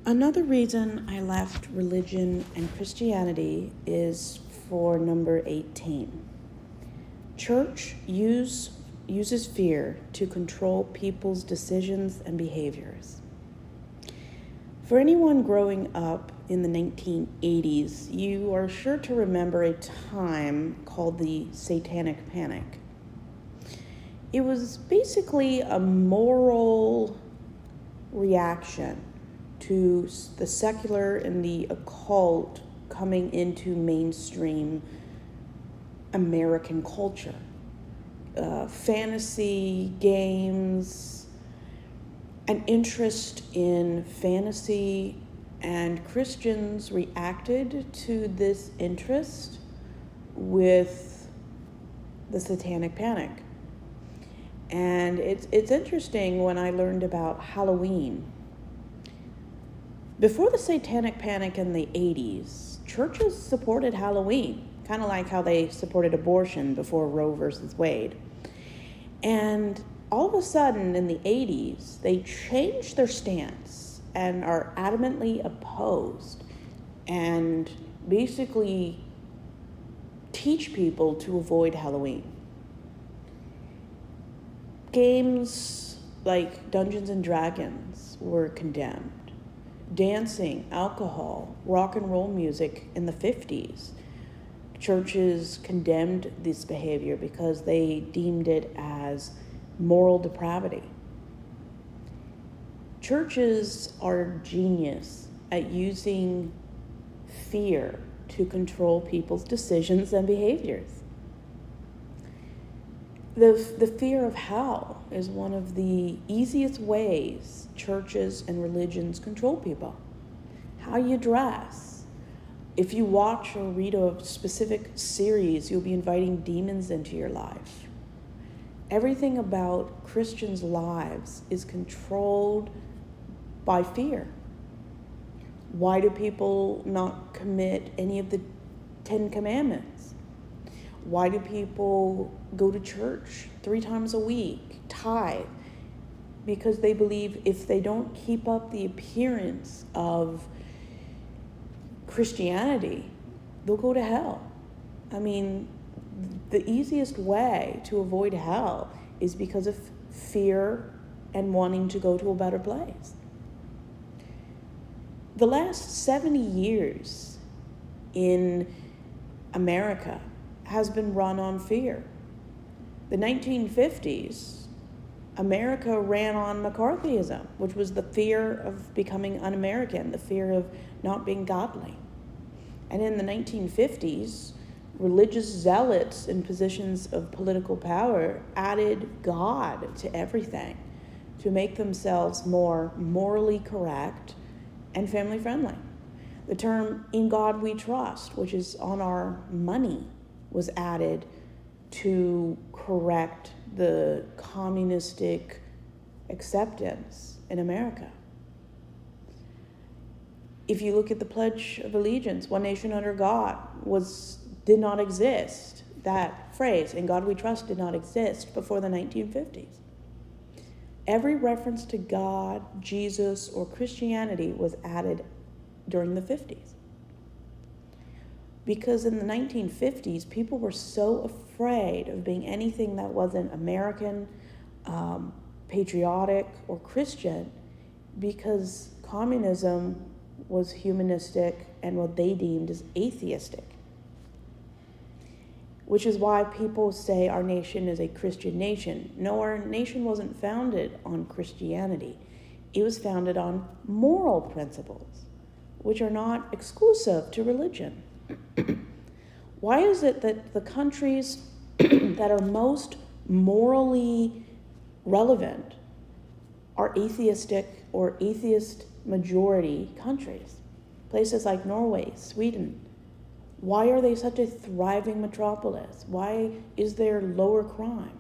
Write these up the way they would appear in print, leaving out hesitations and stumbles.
Another reason I left religion and Christianity is for number 18. Uses fear to control people's decisions and behaviors. For anyone growing up in the 1980s, you are sure to remember a time called the Satanic Panic. It was basically a moral reaction to the secular and the occult coming into mainstream American culture. Fantasy games, an interest in fantasy, and Christians reacted to this interest with the Satanic Panic. And it's interesting when I learned about Halloween. Before the Satanic Panic in the 80s, churches supported Halloween, kind of like how they supported abortion before Roe versus Wade. And all of a sudden in the 80s, they changed their stance and are adamantly opposed and basically teach people to avoid Halloween. Games like Dungeons and Dragons were condemned. Dancing, alcohol, rock and roll music in the 50s. Churches condemned this behavior because they deemed it as moral depravity. Churches are genius at using fear to control people's decisions and behaviors. The fear of hell is one of the easiest ways churches and religions control people. How you dress. If you watch or read a specific series, you'll be inviting demons into your life. Everything about Christians' lives is controlled by fear. Why do people not commit any of the 10 Commandments? Why do people go to church 3 times a week, tithe? Because they believe if they don't keep up the appearance of Christianity, they'll go to hell. I mean, the easiest way to avoid hell is because of fear and wanting to go to a better place. The last 70 years in America has been run on fear. The 1950s, America ran on McCarthyism, which was the fear of becoming un-American, the fear of not being godly. And in the 1950s, religious zealots in positions of political power added God to everything to make themselves more morally correct and family friendly. The term "in God we trust," which is on our money, was added to correct the communistic acceptance in America. If you look at the Pledge of Allegiance, one nation under God, did not exist. That phrase, "in God we trust," did not exist before the 1950s. Every reference to God, Jesus, or Christianity was added during the 50s. Because in the 1950s, people were so afraid of being anything that wasn't American, patriotic, or Christian, because communism was humanistic and what they deemed as atheistic. Which is why people say our nation is a Christian nation. No, our nation wasn't founded on Christianity. It was founded on moral principles, which are not exclusive to religion. Why is it that the countries that are most morally relevant are atheistic or atheist majority countries? Places like Norway, Sweden. Why are they such a thriving metropolis? Why is there lower crime?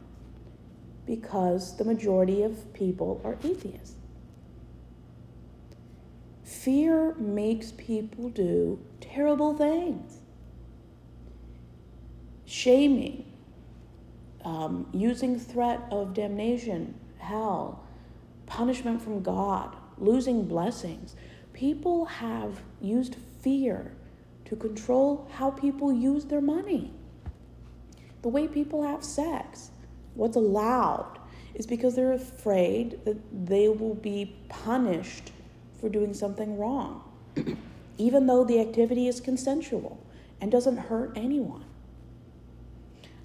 Because the majority of people are atheists. Fear makes people do terrible things. Shaming, using threat of damnation, hell, punishment from God, losing blessings. People have used fear to control how people use their money. The way people have sex, what's allowed, is because they're afraid that they will be punished for doing something wrong, even though the activity is consensual and doesn't hurt anyone.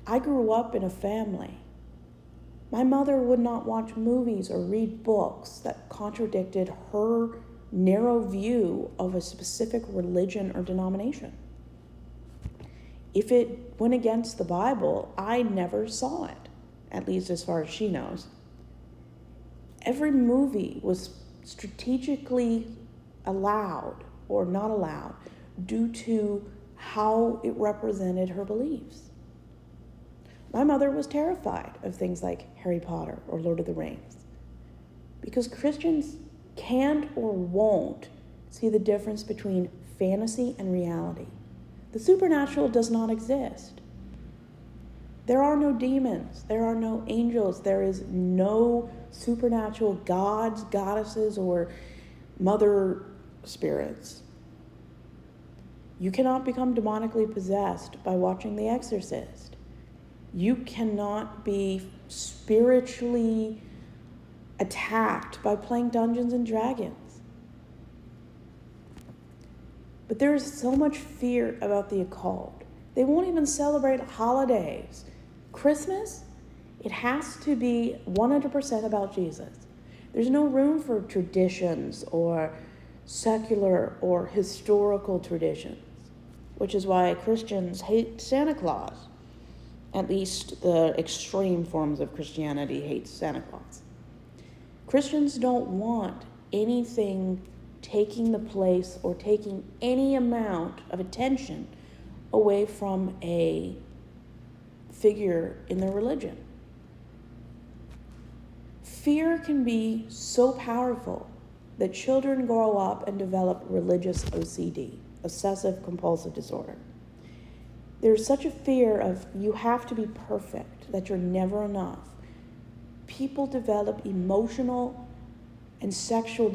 I grew up in a family. My mother would not watch movies or read books that contradicted her narrow view of a specific religion or denomination. If it went against the Bible, I never saw it, at least as far as she knows. Every movie was strategically allowed or not allowed due to how it represented her beliefs. My mother was terrified of things like Harry Potter or Lord of the Rings because Christians can't or won't see the difference between fantasy and reality. The supernatural does not exist. There are no demons. There are no angels. There is no supernatural gods, goddesses, or mother spirits. You cannot become demonically possessed by watching The Exorcist. You cannot be spiritually attacked by playing Dungeons and Dragons. But there is so much fear about the occult. They won't even celebrate holidays. Christmas, it has to be 100% about Jesus. There's no room for traditions or secular or historical traditions, which is why Christians hate Santa Claus. At least the extreme forms of Christianity hate Santa Claus. Christians don't want anything taking the place or taking any amount of attention away from a figure in their religion. Fear can be so powerful that children grow up and develop religious OCD, obsessive compulsive disorder. There's such a fear of you have to be perfect, that you're never enough. People develop emotional and sexual